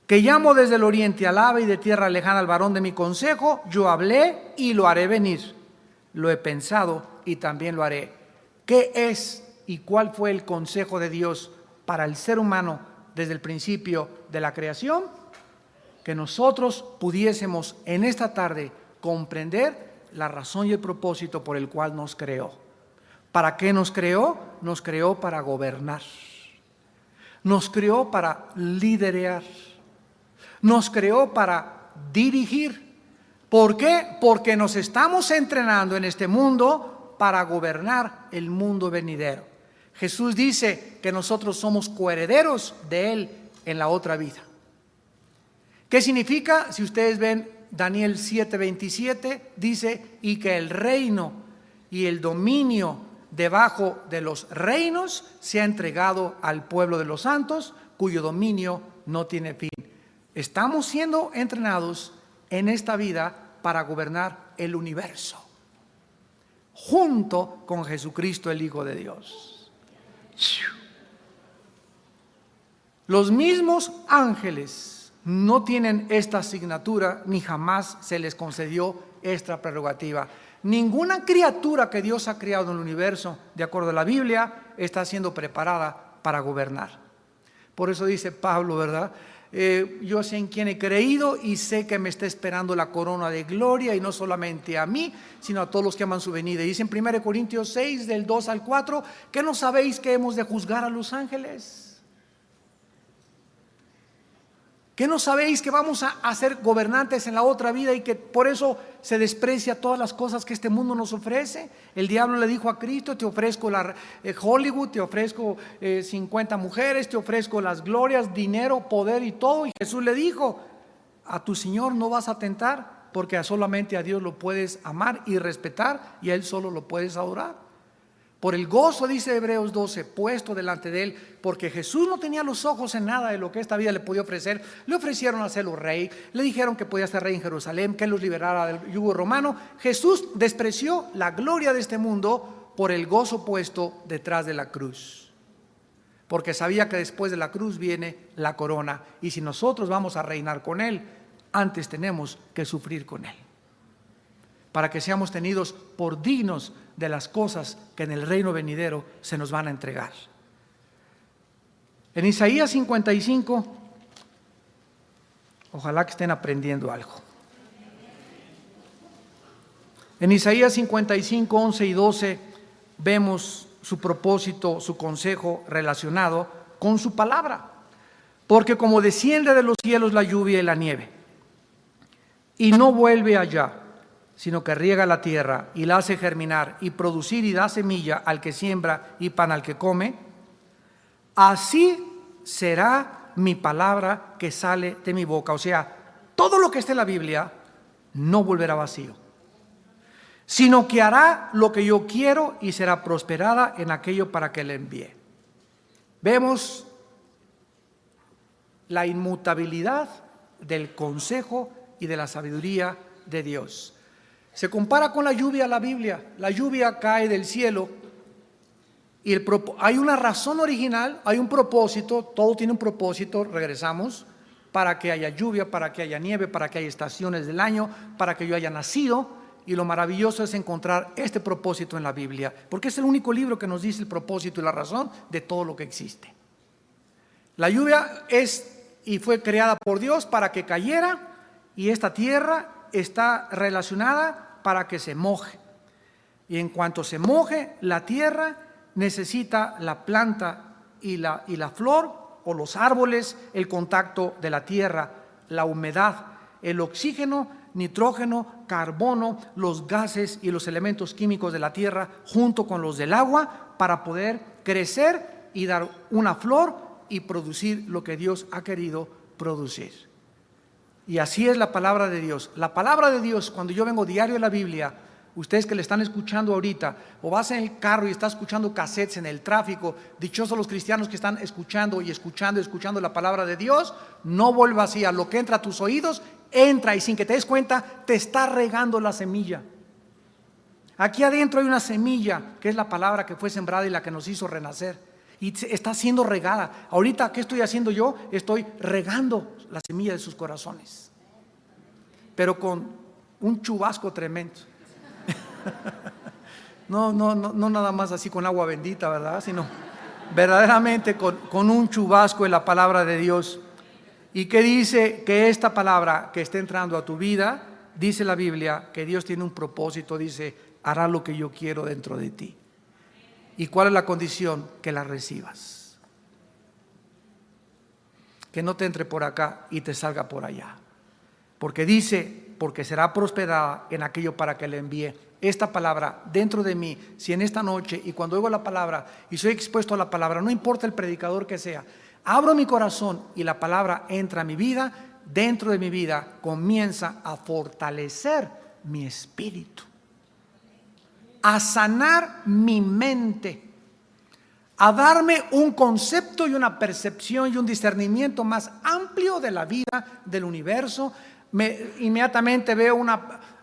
Que llamo desde el oriente al ave y de tierra lejana al varón de mi consejo, yo hablé y lo haré venir. Lo he pensado y también lo haré. ¿Qué es y cuál fue el consejo de Dios para el ser humano desde el principio de la creación? Que nosotros pudiésemos en esta tarde comprender la razón y el propósito por el cual nos creó. ¿Para qué nos creó? Nos creó para gobernar. Nos creó para liderear. Nos creó para dirigir. ¿Por qué? Porque nos estamos entrenando en este mundo para gobernar el mundo venidero. Jesús dice que nosotros somos coherederos de Él en la otra vida. ¿Qué significa? Si ustedes ven Daniel 7:27, dice, y que el reino y el dominio debajo de los reinos se ha entregado al pueblo de los santos, cuyo dominio no tiene fin. Estamos siendo entrenados en esta vida para gobernar el universo, junto con Jesucristo, el Hijo de Dios. Los mismos ángeles no tienen esta asignatura, ni jamás se les concedió esta prerrogativa. Ninguna criatura que Dios ha creado en el universo, de acuerdo a la Biblia, está siendo preparada para gobernar. Por eso dice Pablo, ¿verdad? Yo sé en quién he creído y sé que me está esperando la corona de gloria, y no solamente a mí, sino a todos los que aman su venida. Y dice en 1 Corintios 6, del 2 al 4, ¿qué no sabéis que hemos de juzgar a los ángeles? ¿Qué no sabéis que vamos a ser gobernantes en la otra vida y que por eso se desprecia todas las cosas que este mundo nos ofrece? El diablo le dijo a Cristo, te ofrezco Hollywood, te ofrezco 50 mujeres, te ofrezco las glorias, dinero, poder y todo. Y Jesús le dijo, a tu Señor no vas a tentar, porque solamente a Dios lo puedes amar y respetar, y a Él solo lo puedes adorar. Por el gozo, dice Hebreos 12, puesto delante de Él, porque Jesús no tenía los ojos en nada de lo que esta vida le podía ofrecer. Le ofrecieron hacerlo rey, le dijeron que podía ser rey en Jerusalén, que Él los liberara del yugo romano. Jesús despreció la gloria de este mundo por el gozo puesto detrás de la cruz, porque sabía que después de la cruz viene la corona, y si nosotros vamos a reinar con Él, antes tenemos que sufrir con Él, para que seamos tenidos por dignos de las cosas que en el reino venidero se nos van a entregar. En Isaías 55, ojalá que estén aprendiendo algo. En Isaías 55, 11 y 12 vemos su propósito, su consejo relacionado con su palabra. Porque como desciende de los cielos la lluvia y la nieve, y no vuelve allá, sino que riega la tierra y la hace germinar y producir y da semilla al que siembra y pan al que come, así será mi palabra que sale de mi boca. O sea, todo lo que esté en la Biblia no volverá vacío, sino que hará lo que yo quiero y será prosperada en aquello para que le envíe. Vemos la inmutabilidad del consejo y de la sabiduría de Dios. Se compara con la lluvia la Biblia. La lluvia cae del cielo y hay una razón original, hay un propósito, todo tiene un propósito, regresamos, para que haya lluvia, para que haya nieve, para que haya estaciones del año, para que yo haya nacido. y lo maravilloso es encontrar este propósito en la Biblia, porque es el único libro que nos dice el propósito y la razón de todo lo que existe. La lluvia es y fue creada por Dios para que cayera, y esta tierra está relacionada para que se moje. Y en cuanto se moje la tierra, necesita la planta y la flor o los árboles el contacto de la tierra, la humedad, el oxígeno, nitrógeno, carbono, los gases y los elementos químicos de la tierra junto con los del agua para poder crecer y dar una flor y producir lo que Dios ha querido producir. Y así es la palabra de Dios. La palabra de Dios, cuando yo vengo diario a la Biblia, ustedes que le están escuchando ahorita, o vas en el carro y estás escuchando cassettes en el tráfico, dichosos los cristianos que están escuchando y escuchando la palabra de Dios, no vuelve vacía. Lo que entra a tus oídos, entra y sin que te des cuenta, te está regando la semilla. Aquí adentro hay una semilla, que es la palabra que fue sembrada y la que nos hizo renacer. Y está siendo regada. Ahorita, ¿qué estoy haciendo yo? Estoy regando la semilla de sus corazones. Pero con un chubasco tremendo. No nada más así con agua bendita, ¿verdad? Sino verdaderamente con un chubasco en la palabra de Dios. ¿Y qué dice? Que esta palabra que está entrando a tu vida, dice la Biblia, que Dios tiene un propósito, dice, hará lo que yo quiero dentro de ti. ¿Y cuál es la condición? Que la recibas. Que no te entre por acá y te salga por allá. Porque dice, porque será prosperada en aquello para que le envíe. Esta palabra dentro de mí, si en esta noche y cuando oigo la palabra y soy expuesto a la palabra, no importa el predicador que sea, abro mi corazón y la palabra entra a mi vida, dentro de mi vida comienza a fortalecer mi espíritu, a sanar mi mente, a darme un concepto y una percepción y un discernimiento más amplio de la vida, del universo. Inmediatamente veo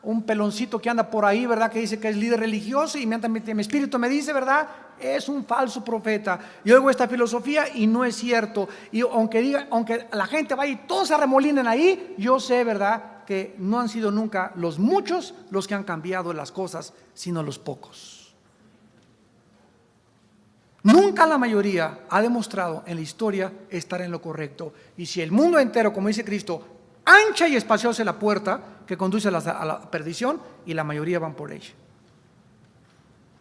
un peloncito que anda por ahí, ¿verdad? Que dice que es líder religioso, y inmediatamente mi espíritu me dice, ¿verdad? Es un falso profeta. Yo oigo esta filosofía y no es cierto. Y aunque la gente vaya y todos se arremolinen ahí, yo sé, ¿verdad?, que no han sido nunca los muchos los que han cambiado las cosas, sino los pocos. Nunca la mayoría ha demostrado en la historia estar en lo correcto. Y si el mundo entero, como dice Cristo, ancha y espaciosa es la puerta que conduce a la perdición, y la mayoría van por ella.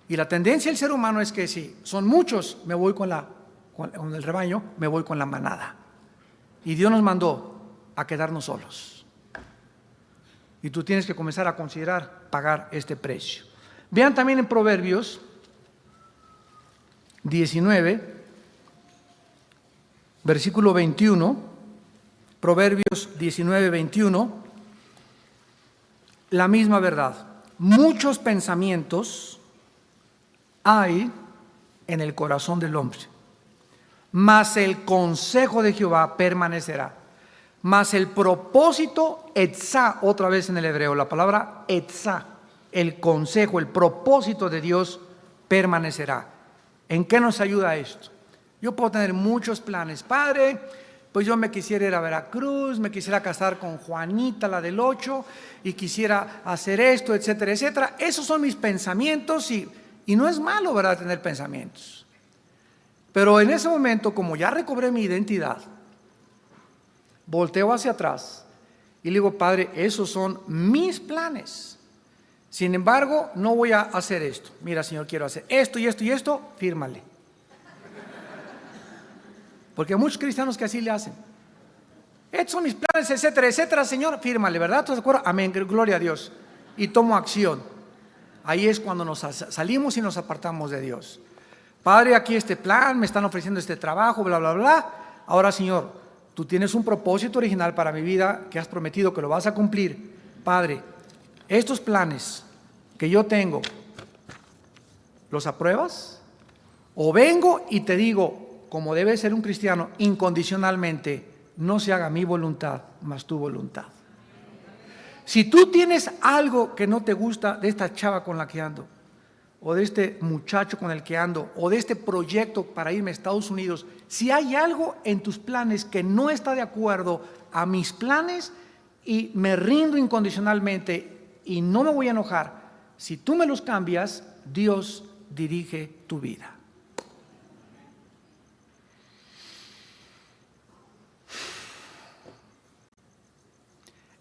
Y la tendencia del ser humano es que si son muchos, me voy con el rebaño, me voy con la manada. Y Dios nos mandó a quedarnos solos. Y tú tienes que comenzar a considerar pagar este precio. Vean también en Proverbios 19, versículo 21, Proverbios 19, 21, la misma verdad. Muchos pensamientos hay en el corazón del hombre, mas el consejo de Jehová permanecerá. Mas el propósito, etzá, otra vez en el hebreo, la palabra etzá, el consejo, el propósito de Dios permanecerá. ¿En qué nos ayuda esto? Yo puedo tener muchos planes. Padre, pues yo me quisiera ir a Veracruz, me quisiera casar con Juanita, la del 8, y quisiera hacer esto, etcétera, etcétera. Esos son mis pensamientos y no es malo, ¿verdad?, tener pensamientos. Pero en ese momento, como ya recobré mi identidad, volteo hacia atrás y le digo, Padre, esos son mis planes. Sin embargo, no voy a hacer esto. Mira, Señor, quiero hacer esto y esto y esto, fírmale. Porque hay muchos cristianos que así le hacen. Estos son mis planes, etcétera, etcétera, Señor, fírmale, ¿verdad? ¿Estás de acuerdo? Amén, gloria a Dios. Y tomo acción. Ahí es cuando nos salimos y nos apartamos de Dios. Padre, aquí este plan, me están ofreciendo este trabajo, bla, bla, bla. Ahora, Señor, tú tienes un propósito original para mi vida que has prometido que lo vas a cumplir. Padre, estos planes que yo tengo, ¿los apruebas? O vengo y te digo, como debe ser un cristiano, incondicionalmente, no se haga mi voluntad, mas tu voluntad. Si tú tienes algo que no te gusta de esta chava con la que ando, o de este muchacho con el que ando, o de este proyecto para irme a Estados Unidos, si hay algo en tus planes que no está de acuerdo a mis planes y me rindo incondicionalmente y no me voy a enojar. Si tú me los cambias, Dios dirige tu vida.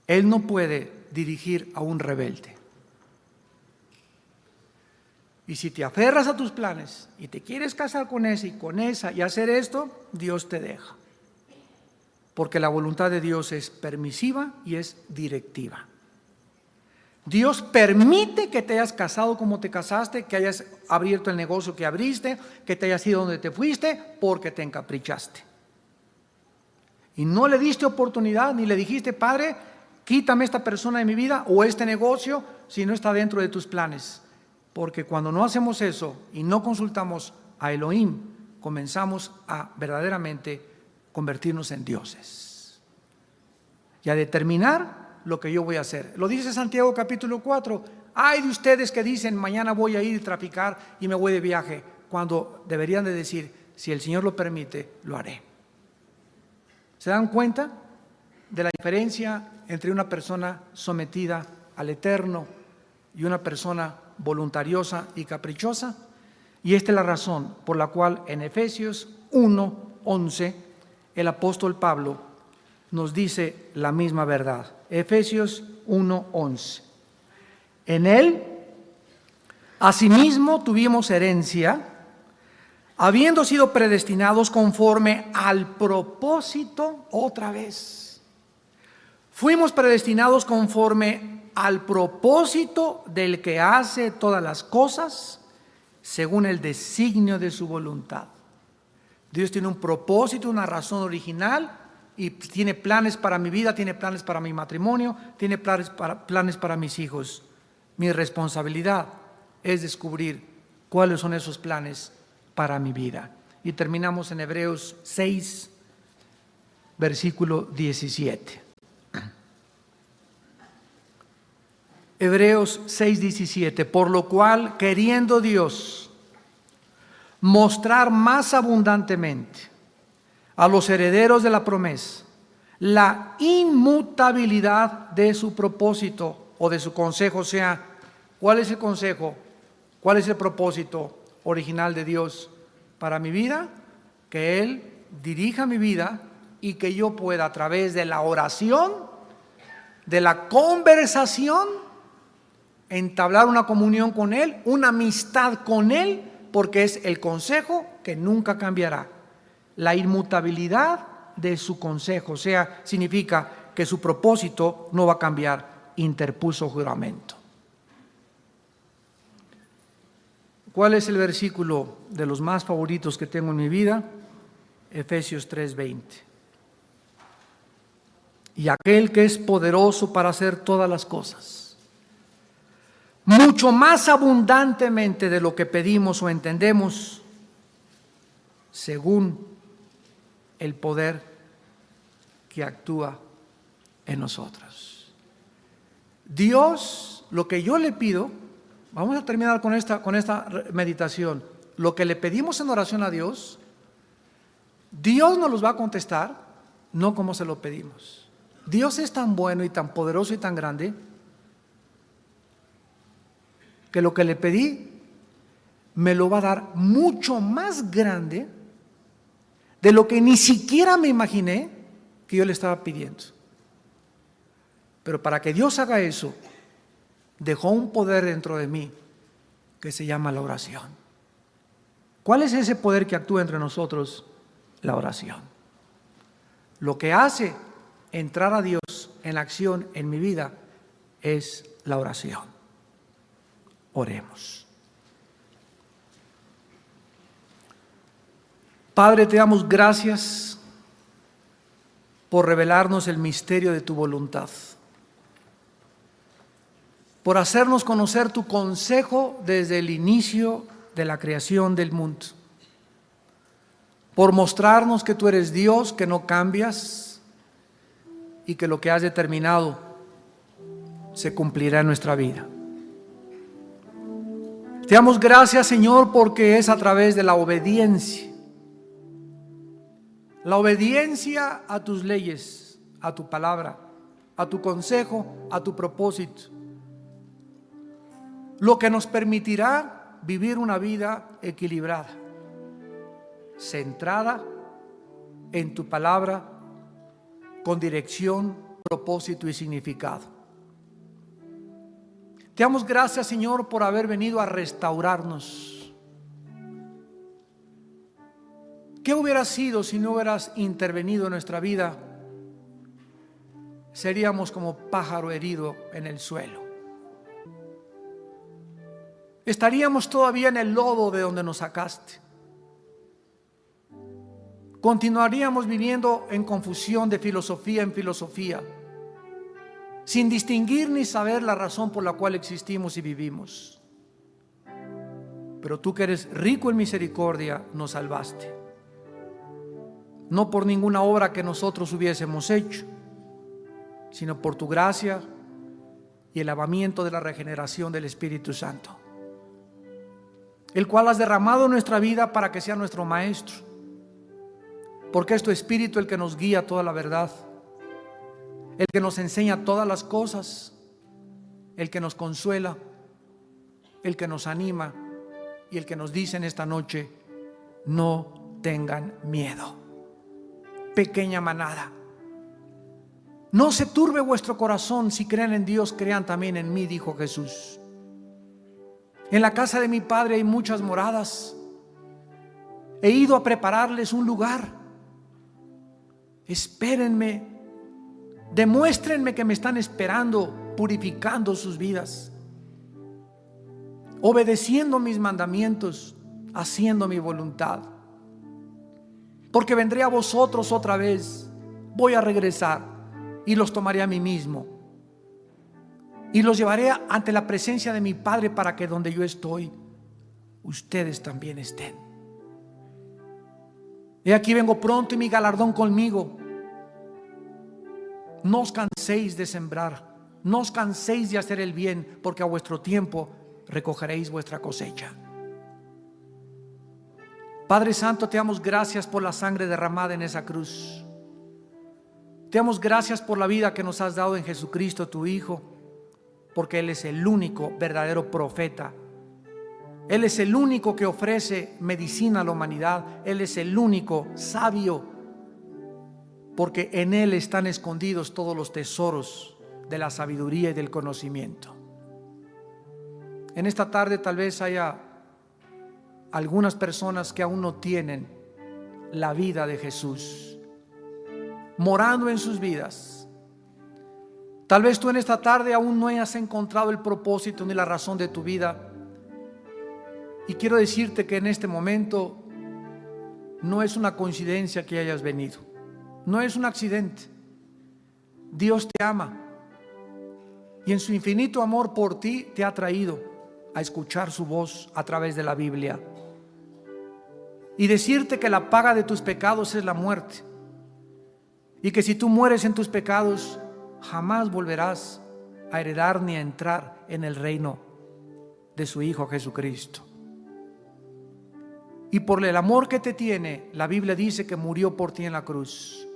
Él no puede dirigir a un rebelde. Y si te aferras a tus planes y te quieres casar con ese y con esa y hacer esto, Dios te deja. Porque la voluntad de Dios es permisiva y es directiva. Dios permite que te hayas casado como te casaste, que hayas abierto el negocio que abriste, que te hayas ido donde te fuiste, porque te encaprichaste. Y no le diste oportunidad, ni le dijiste, Padre, quítame esta persona de mi vida o este negocio si no está dentro de tus planes. Porque cuando no hacemos eso y no consultamos a Elohim, comenzamos a verdaderamente convertirnos en dioses y a determinar lo que yo voy a hacer. Lo dice Santiago capítulo 4. Hay de ustedes que dicen, mañana voy a ir a traficar y me voy de viaje, cuando deberían de decir, si el Señor lo permite, lo haré. ¿Se dan cuenta de la diferencia entre una persona sometida al Eterno y una persona voluntariosa y caprichosa? Y esta es la razón por la cual en Efesios 1:11 el apóstol Pablo nos dice la misma verdad. Efesios 1:11. En él, asimismo, tuvimos herencia, habiendo sido predestinados conforme al propósito, otra vez. Fuimos predestinados conforme al propósito del que hace todas las cosas según el designio de su voluntad. Dios tiene un propósito, una razón original y tiene planes para mi vida, tiene planes para mi matrimonio, tiene planes para mis hijos. Mi responsabilidad es descubrir cuáles son esos planes para mi vida. Y terminamos en Hebreos 6, versículo 17. Hebreos 6:17, por lo cual, queriendo Dios mostrar más abundantemente a los herederos de la promesa la inmutabilidad de su propósito o de su consejo, o sea, ¿cuál es el consejo? ¿Cuál es el propósito original de Dios para mi vida? Que Él dirija mi vida y que yo pueda, a través de la oración, de la conversación, entablar una comunión con Él, una amistad con Él, porque es el consejo que nunca cambiará. La inmutabilidad de su consejo, o sea, significa que su propósito no va a cambiar, interpuso juramento. ¿Cuál es el versículo de los más favoritos que tengo en mi vida? Efesios 3:20. Y aquel que es poderoso para hacer todas las cosas, mucho más abundantemente de lo que pedimos o entendemos, según el poder que actúa en nosotros. Dios, lo que yo le pido, vamos a terminar con esta meditación, lo que le pedimos en oración a Dios, Dios nos los va a contestar, no como se lo pedimos. Dios es tan bueno y tan poderoso y tan grande que lo que le pedí me lo va a dar mucho más grande de lo que ni siquiera me imaginé que yo le estaba pidiendo. Pero para que Dios haga eso, dejó un poder dentro de mí que se llama la oración. ¿Cuál es ese poder que actúa entre nosotros? La oración. Lo que hace entrar a Dios en acción en mi vida es la oración. Oremos. Padre, te damos gracias por revelarnos el misterio de tu voluntad, por hacernos conocer tu consejo desde el inicio de la creación del mundo, por mostrarnos que tú eres Dios, que no cambias y que lo que has determinado se cumplirá en nuestra vida. Te damos gracias, Señor, porque es a través de la obediencia a tus leyes, a tu palabra, a tu consejo, a tu propósito, lo que nos permitirá vivir una vida equilibrada, centrada en tu palabra, con dirección, propósito y significado. Te damos gracias, Señor, por haber venido a restaurarnos. ¿Qué hubiera sido si no hubieras intervenido en nuestra vida? Seríamos como pájaro herido en el suelo. Estaríamos todavía en el lodo de donde nos sacaste. Continuaríamos viviendo en confusión de filosofía en filosofía, sin distinguir ni saber la razón por la cual existimos y vivimos. Pero tú, que eres rico en misericordia, nos salvaste. No por ninguna obra que nosotros hubiésemos hecho, sino por tu gracia y el lavamiento de la regeneración del Espíritu Santo, el cual has derramado en nuestra vida para que sea nuestro maestro, porque es tu Espíritu el que nos guía a toda la verdad, el que nos enseña todas las cosas, el que nos consuela, el que nos anima y el que nos dice en esta noche: no tengan miedo, pequeña manada. No se turbe vuestro corazón. Si creen en Dios, crean también en mí, dijo Jesús. En la casa de mi Padre hay muchas moradas. He ido a prepararles un lugar. Espérenme, demuéstrenme que me están esperando, purificando sus vidas, obedeciendo mis mandamientos, haciendo mi voluntad. Porque vendré a vosotros otra vez, voy a regresar y los tomaré a mí mismo y los llevaré ante la presencia de mi Padre, para que donde yo estoy, ustedes también estén. He aquí vengo pronto y mi galardón conmigo. No os canséis de sembrar, no os canséis de hacer el bien, porque a vuestro tiempo recogeréis vuestra cosecha. Padre Santo, te damos gracias por la sangre derramada en esa cruz. Te damos gracias por la vida que nos has dado en Jesucristo, tu Hijo, porque Él es el único verdadero profeta. Él es el único que ofrece medicina a la humanidad. Él es el único sabio, porque en Él están escondidos todos los tesoros de la sabiduría y del conocimiento. En esta tarde tal vez haya algunas personas que aún no tienen la vida de Jesús morando en sus vidas. Tal vez tú en esta tarde aún no hayas encontrado el propósito ni la razón de tu vida. Y quiero decirte que en este momento no es una coincidencia que hayas venido. No es un accidente. Dios te ama y en su infinito amor por ti te ha traído a escuchar su voz a través de la Biblia y decirte que la paga de tus pecados es la muerte, y que si tú mueres en tus pecados jamás volverás a heredar ni a entrar en el reino de su Hijo Jesucristo. Y por el amor que te tiene, la Biblia dice que murió por ti en la cruz,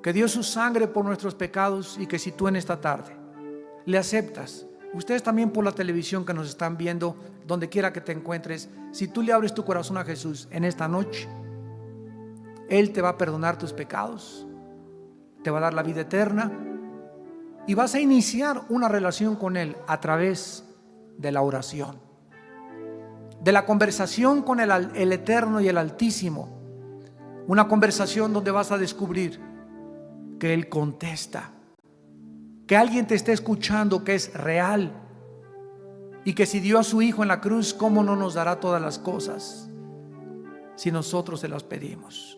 que dio su sangre por nuestros pecados, y que si tú en esta tarde le aceptas, ustedes también por la televisión que nos están viendo, donde quiera que te encuentres, si tú le abres tu corazón a Jesús en esta noche, Él te va a perdonar tus pecados, te va a dar la vida eterna y vas a iniciar una relación con Él a través de la oración, de la conversación con el Eterno y el Altísimo. Una conversación donde vas a descubrir que Él contesta, que alguien te está escuchando, que es real, y que si dio a su Hijo en la cruz, ¿cómo no nos dará todas las cosas si nosotros se las pedimos?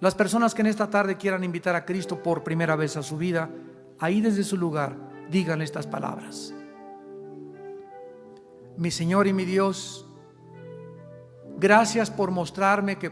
Las personas que en esta tarde quieran invitar a Cristo por primera vez a su vida, ahí desde su lugar, digan estas palabras: mi Señor y mi Dios, gracias por mostrarme que